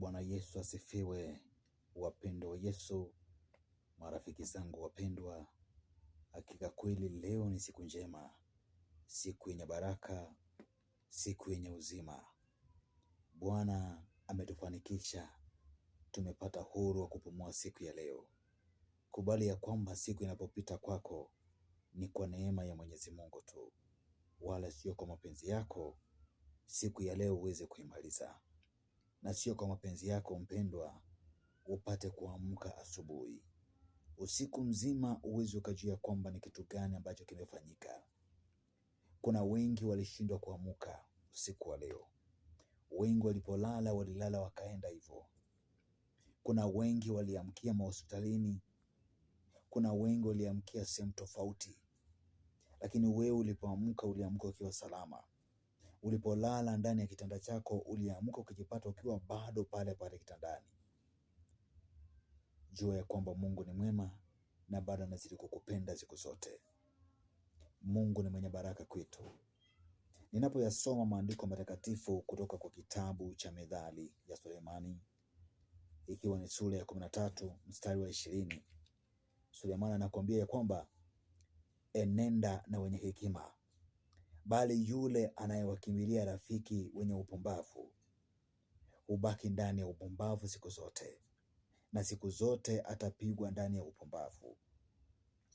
Bwana Yesu asifiwe. Wapendwa wa Yesu, marafiki zangu wapendwa, hakika kweli leo ni siku njema, siku yenye baraka, siku yenye uzima. Bwana ametufanikisha, tumepata huru wa kupumua siku ya leo. Kubali ya kwamba siku inapopita kwako ni kwa neema ya Mwenyezi Mungu tu, wala sio kwa mapenzi yako siku ya leo uweze kuimaliza, na sio kwa mapenzi yako mpendwa upate kuamka asubuhi. Usiku mzima uweze ukajua kwamba ni kitu gani ambacho kimefanyika. Kuna wengi walishindwa kuamka usiku wa leo. Wengi walipolala walilala wakaenda hivyo. Kuna wengi waliamkia mahospitalini. Kuna wengi waliamkia sehemu tofauti. Lakini wewe ulipoamka uliamka ukiwa salama. Ulipolala ndani ya kitanda chako uliamka ukijipata ukiwa bado pale pale kitandani. Jua ya kwamba Mungu ni mwema na bado anazidi kukupenda siku zote. Mungu ni mwenye baraka kwetu. Ninapoyasoma maandiko matakatifu kutoka kwa kitabu cha Methali ya Sulemani, ikiwa ni sura ya 13 mstari wa 20, Sulemani anakuambia ya kwamba enenda na wenye hekima, bali yule anayewakimbilia rafiki wenye upumbavu hubaki ndani ya upumbavu siku zote, na siku zote atapigwa ndani ya upumbavu.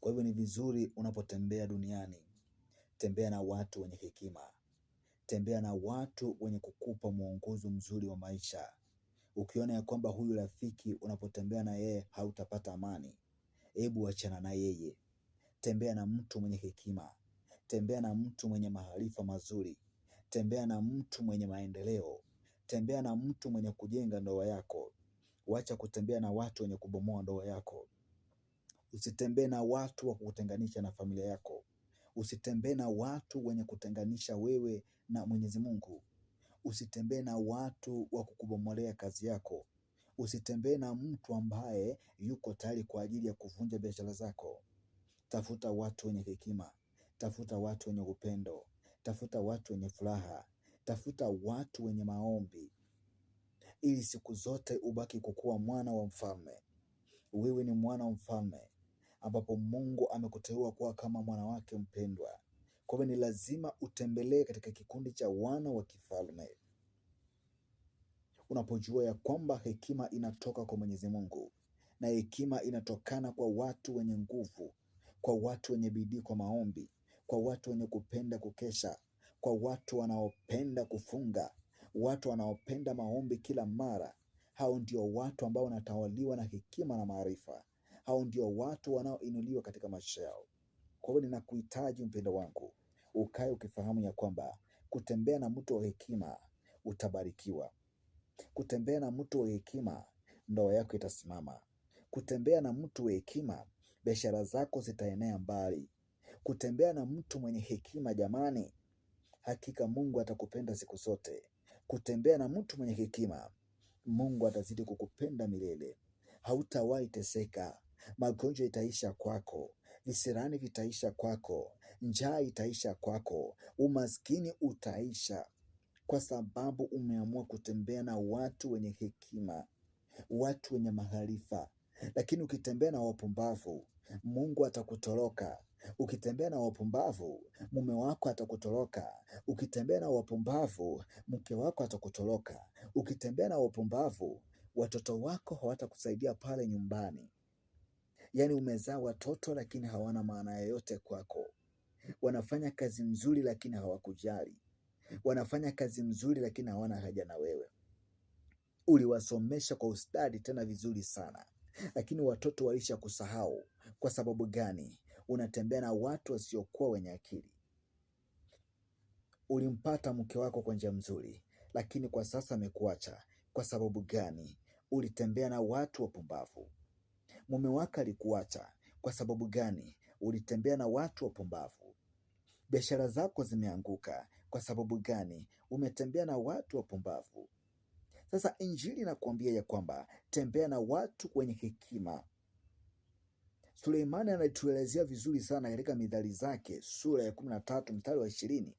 Kwa hivyo ni vizuri unapotembea duniani, tembea na watu wenye hekima. Tembea na watu wenye kukupa mwongozo mzuri wa maisha. Ukiona ya kwamba huyu rafiki unapotembea na yeye hautapata amani, hebu achana na yeye. Tembea na mtu mwenye hekima. Tembea na mtu mwenye maarifa mazuri. Tembea na mtu mwenye maendeleo. Tembea na mtu mwenye kujenga ndoa yako. Wacha kutembea na watu wenye kubomoa ndoa yako. Usitembee na watu wa kukutenganisha na familia yako. Usitembee na watu wenye kutenganisha wewe na Mwenyezi Mungu. Usitembee na watu wa kukubomolea kazi yako. Usitembee na mtu ambaye yuko tayari kwa ajili ya kuvunja biashara zako. Tafuta watu wenye hekima. Tafuta watu wenye upendo. Tafuta watu wenye furaha. Tafuta watu wenye maombi, ili siku zote ubaki kukuwa mwana wa mfalme. Wewe ni mwana wa mfalme ambapo Mungu amekuteua kuwa kama mwana wake mpendwa. Kwa hivyo ni lazima utembelee katika kikundi cha wana wa kifalme. Unapojua ya kwamba hekima inatoka kwa Mwenyezi Mungu, na hekima inatokana kwa watu wenye nguvu, kwa watu wenye bidii kwa maombi, kwa watu wenye kupenda kukesha, kwa watu wanaopenda kufunga, watu wanaopenda maombi kila mara. Hao ndio watu ambao wanatawaliwa na hekima na maarifa. Hao ndio watu wanaoinuliwa katika maisha yao. Kwa hiyo ninakuhitaji mpendo wangu, ukae ukifahamu ya kwamba kutembea na mtu wa hekima utabarikiwa. Kutembea na mtu wa hekima, ndoa yako itasimama. Kutembea na mtu wa hekima, biashara zako zitaenea mbali. Kutembea na mtu mwenye hekima, jamani, hakika Mungu atakupenda siku zote. Kutembea na mtu mwenye hekima, Mungu atazidi kukupenda milele. Hautawahi teseka. Magonjwa itaisha kwako. Visirani vitaisha kwako. Njaa itaisha kwako. Umaskini utaisha, kwa sababu umeamua kutembea na watu wenye hekima, watu wenye maarifa. Lakini ukitembea na wapumbavu, Mungu atakutoroka. Ukitembea na wapumbavu, mume wako atakutoroka. Ukitembea na wapumbavu, mke wako atakutoroka. Ukitembea na wapumbavu, watoto wako hawatakusaidia pale nyumbani. Yaani umezaa watoto lakini hawana maana yoyote kwako. Wanafanya kazi nzuri lakini hawakujali. Wanafanya kazi nzuri lakini hawana haja na wewe. Uliwasomesha kwa ustadi tena vizuri sana, lakini watoto walisha kusahau. Kwa sababu gani? Unatembea na watu wasiokuwa wenye akili. Ulimpata mke wako kwa njia nzuri, lakini kwa sasa amekuacha. Kwa sababu gani? Ulitembea na watu wapumbavu. Mume wako alikuacha. Kwa sababu gani? Ulitembea na watu wapumbavu. Biashara zako zimeanguka. Kwa sababu gani? Umetembea na watu wapumbavu. Sasa Injili inakuambia ya kwamba tembea na watu wenye hekima. Suleimani anatuelezea vizuri sana katika Mithali zake sura ya 13 mstari wa 20.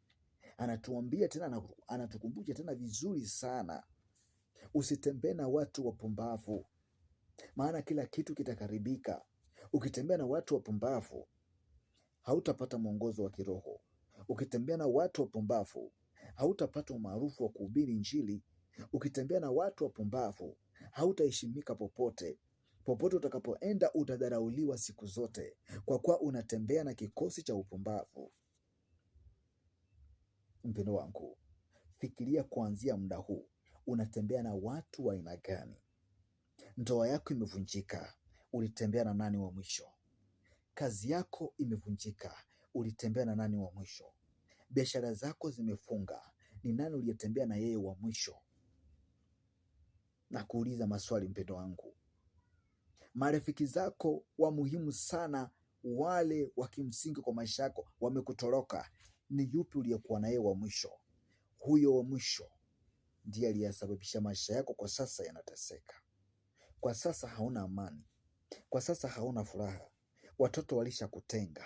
Anatuambia tena, anatukumbusha tena vizuri sana. Usitembee na watu wapumbavu, maana kila kitu kitakaribika. Ukitembea na watu wapumbavu, hautapata mwongozo wa kiroho. Ukitembea na watu wapumbavu, hautapata umaarufu wa kuhubiri Injili. Ukitembea na watu wapumbavu, hautaheshimika popote. Popote utakapoenda utadharauliwa siku zote, kwa kuwa unatembea na kikosi cha upumbavu. Mpendo wangu, fikiria kuanzia muda huu, unatembea na watu wa aina gani? Ndoa yako imevunjika, ulitembea na nani wa mwisho? Kazi yako imevunjika, ulitembea na nani wa mwisho? Biashara zako zimefunga, ni nani uliyetembea na yeye wa mwisho? Na kuuliza maswali, mpendo wangu. Marafiki zako wa muhimu sana, wale wa kimsingi kwa maisha yako, wamekutoroka. Ni yupi uliyekuwa na yeye wa mwisho? Huyo wa mwisho ndiye aliyesababisha maisha yako kwa sasa yanateseka. Kwa sasa hauna amani, kwa sasa hauna furaha. Watoto walishakutenga,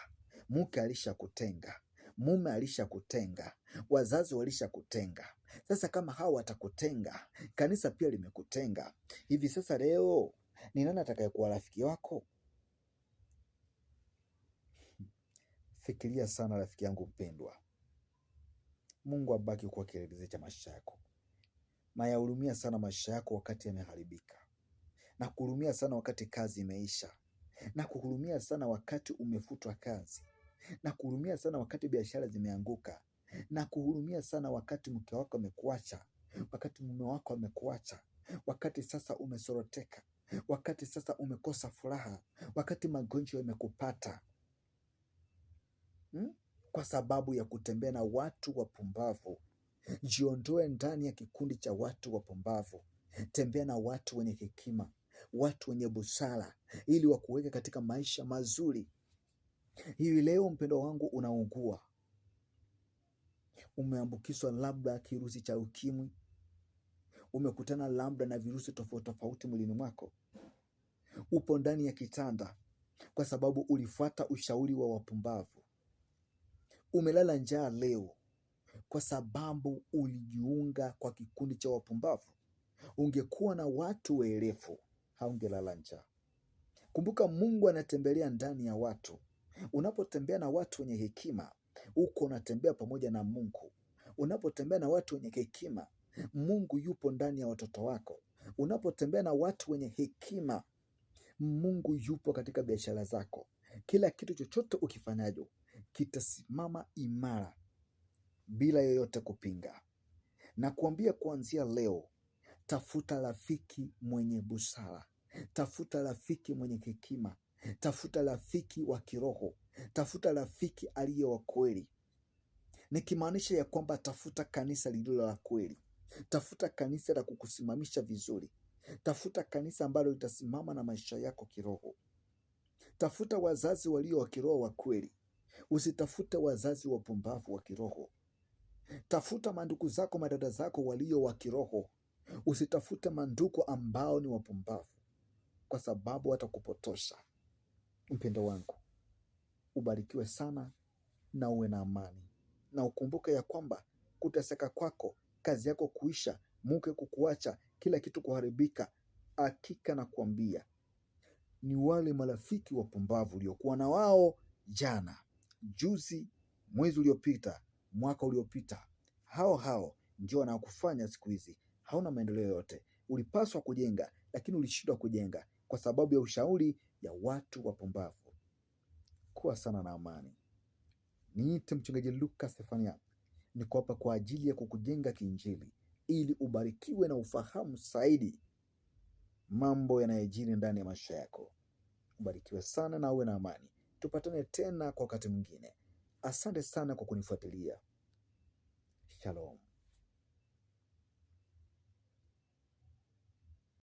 mke alishakutenga, mume alishakutenga, wazazi walishakutenga. Sasa kama hawa watakutenga, kanisa pia limekutenga. Hivi sasa leo ni nani atakayekuwa rafiki wako? Fikiria sana rafiki yangu mpendwa. Mungu abaki kuwa kielelezo cha maisha yako. Nayahurumia sana maisha yako wakati yameharibika. Na kuhurumia sana wakati kazi imeisha. Na kuhurumia sana wakati umefutwa kazi. Na kuhurumia sana wakati biashara zimeanguka. Na kuhurumia sana wakati mke wako amekuacha, wakati mume wako amekuacha, wakati sasa umesoroteka, wakati sasa umekosa furaha, wakati magonjwa yamekupata, kwa sababu ya kutembea na watu wapumbavu. Jiondoe ndani ya kikundi cha watu wapumbavu. Tembea na watu wenye hekima, watu wenye busara, ili wakuweke katika maisha mazuri. Hivi leo mpendo wangu unaugua, umeambukizwa labda kirusi cha ukimwi, umekutana labda na virusi tofauti tofauti mwilini mwako, upo ndani ya kitanda kwa sababu ulifuata ushauri wa wapumbavu, umelala njaa leo kwa sababu ulijiunga kwa kikundi cha wapumbavu. Ungekuwa na watu werevu, haungelala njaa. Kumbuka, Mungu anatembelea ndani ya watu. Unapotembea na watu wenye hekima, uko unatembea pamoja na Mungu. Unapotembea na watu wenye hekima, Mungu yupo ndani ya watoto wako. Unapotembea na watu wenye hekima, Mungu yupo katika biashara zako. Kila kitu chochote ukifanyacho kitasimama imara bila yoyote kupinga. Na kuambia kuanzia leo, tafuta rafiki mwenye busara, tafuta rafiki mwenye hekima, tafuta rafiki wa kiroho, tafuta rafiki aliye wa kweli. Nikimaanisha ya kwamba tafuta kanisa lililo la kweli, tafuta kanisa la kukusimamisha vizuri, tafuta kanisa ambalo litasimama na maisha yako kiroho. Tafuta wazazi walio wa kiroho wa kweli, usitafute wazazi wapumbavu wa kiroho. Tafuta mandugu zako, madada zako walio wa kiroho, usitafute mandugu ambao ni wapumbavu, kwa sababu watakupotosha. Mpendo wangu, ubarikiwe sana na uwe na amani, na ukumbuke ya kwamba kuteseka kwako, kazi yako kuisha, mke kukuacha, kila kitu kuharibika, hakika na kuambia ni wale marafiki wapumbavu uliokuwa na wao jana, juzi, mwezi uliopita, mwaka uliopita, hao ndio wanaokufanya siku hizi hauna maendeleo yote. Ulipaswa kujenga, lakini ulishindwa kujenga kwa sababu ya ushauri ya watu wapumbavu. Kuwa sana na amani. Niite mchungaji Lucas Sefania, niko hapa kwa ajili ya kukujenga kiinjili, ili ubarikiwe na ufahamu zaidi mambo yanayojiri ndani ya maisha yako. Ubarikiwe sana na uwe na amani. Tupatane tena kwa wakati mwingine. Asante sana kwa kunifuatilia. Shalom.